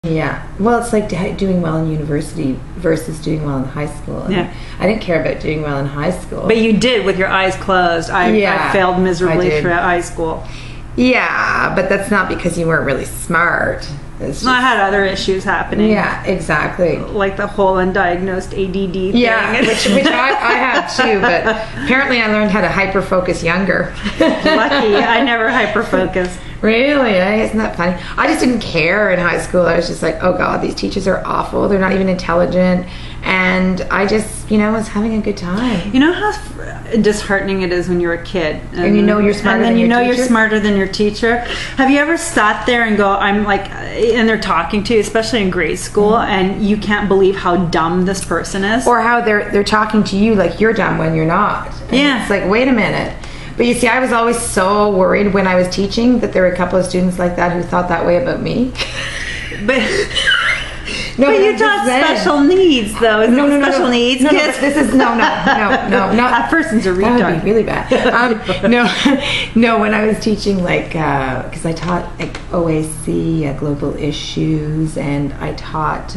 Yeah. Well, it's like doing well in university versus doing well in high school. And Yeah. I didn't care about doing well in high school. But you did with your eyes closed. I failed miserably throughout high school. Yeah, but that's not because you weren't really smart. It's just, I had other issues happening. yeah, exactly. Like the whole undiagnosed ADD thing. Yeah, which I have too, but apparently I learned how to hyper-focus younger. Lucky. I never hyper-focused. Really? Eh? Isn't that funny? I just didn't care in high school. I was just like, oh God, these teachers are awful. They're not even intelligent. And I just, was having a good time. You know how disheartening it is when you're a kid, and you know you're smarter than your teacher? you're smarter than your teacher. Have you ever sat there and go, I'm like, and they're talking to you, especially in grade school, and you can't believe how dumb this person is, or how they're talking to you like you're dumb when you're not. And yeah, it's like, wait a minute. But you see, I was always so worried when I was teaching that there were a couple of students like that who thought that way about me. But. No, but you taught special needs, though. Is it special needs no, kids? No, this is no. That person's a retard. That would be really bad. No. When I was teaching, like, because I taught like OAC, global issues, and I taught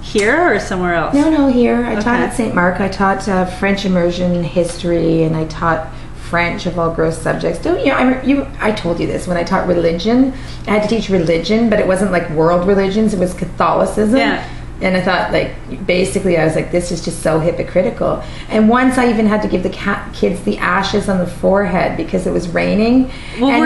here or somewhere else. No, here. I taught at St. Mark. I taught French immersion history, and I taught French of all gross subjects. I told you this when I taught religion. I had to teach religion, but it wasn't like world religions. It was Catholicism. Yeah. And I thought, like, basically, I was like, this is just so hypocritical. And once I even had to give the kids the ashes on the forehead because it was raining. Well,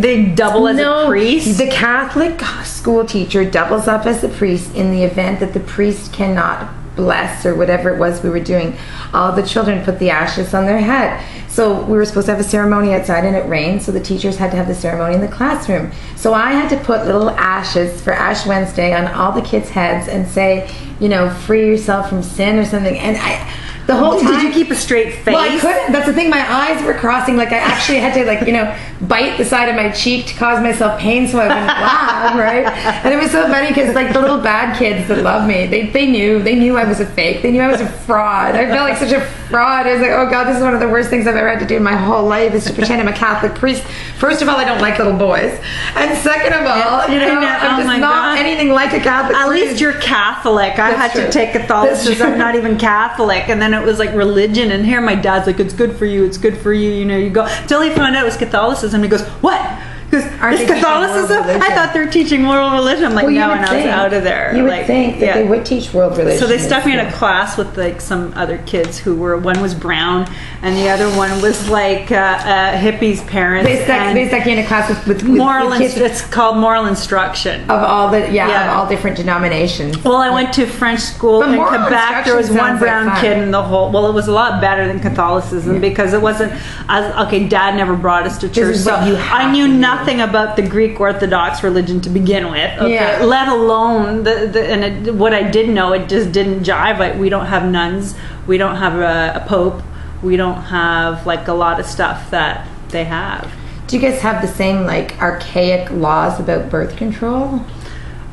they double as a priest? The Catholic school teacher doubles up as the priest in the event that the priest cannot bless or whatever it was we were doing. All the children put the ashes on their head. So we were supposed to have a ceremony outside and it rained, so the teachers had to have the ceremony in the classroom. So I had to put little ashes for Ash Wednesday on all the kids' heads and say, free yourself from sin or something. And the whole time... Did you keep a straight face? Well, I couldn't. That's the thing. My eyes were crossing. Like, I actually had to, bite the side of my cheek to cause myself pain so I wouldn't laugh, right? And it was so funny because, like, the little bad kids that love me, they knew I was a fake. They knew I was a fraud. I felt like such a fraud. I was like, oh, God, this is one of the worst things I've ever had to do in my whole life is to pretend I'm a Catholic priest. First of all, I don't like little boys. And second of all, I'm just not anything like a Catholic priest. At least you're Catholic. I had to take Catholicism. I'm not even Catholic. And then it was like religion, and here my dad's like, it's good for you, you go till he found out it was Catholicism. He goes, what? Because it's Catholicism? I thought they were teaching world religion. I'm like, no, and I was out of there. You would think that they would teach world religion. So they stuck me in a class with like some other kids who were, one was brown and the other one was like hippies' parents. They stuck you in a class with moral kids. It's called moral instruction. Of all of all different denominations. Well, I went to French school in Quebec. There was one brown kid in the whole. Well, it was a lot better than Catholicism because it wasn't. Dad never brought us to church, so I knew nothing about the Greek Orthodox religion to begin with. Okay, let alone what I did know, it just didn't jive. We don't have nuns. We don't have a pope. We don't have like a lot of stuff that they have. Do you guys have the same like archaic laws about birth control?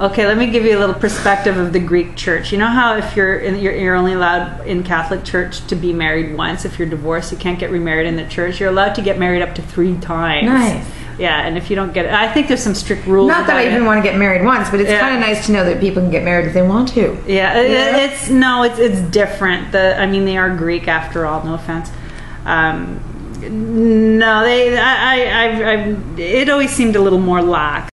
Okay, let me give you a little perspective of the Greek church. You know how if you're only allowed in Catholic church to be married once. If you're divorced, you can't get remarried in the church. You're allowed to get married up to 3 times. Nice. Yeah, and if you don't get it, I think there's some strict rules. Not that I even want to get married once, but it's kind of nice to know that people can get married if they want to. Yeah, it's different. They are Greek after all. No offense. No, it always seemed a little more lax.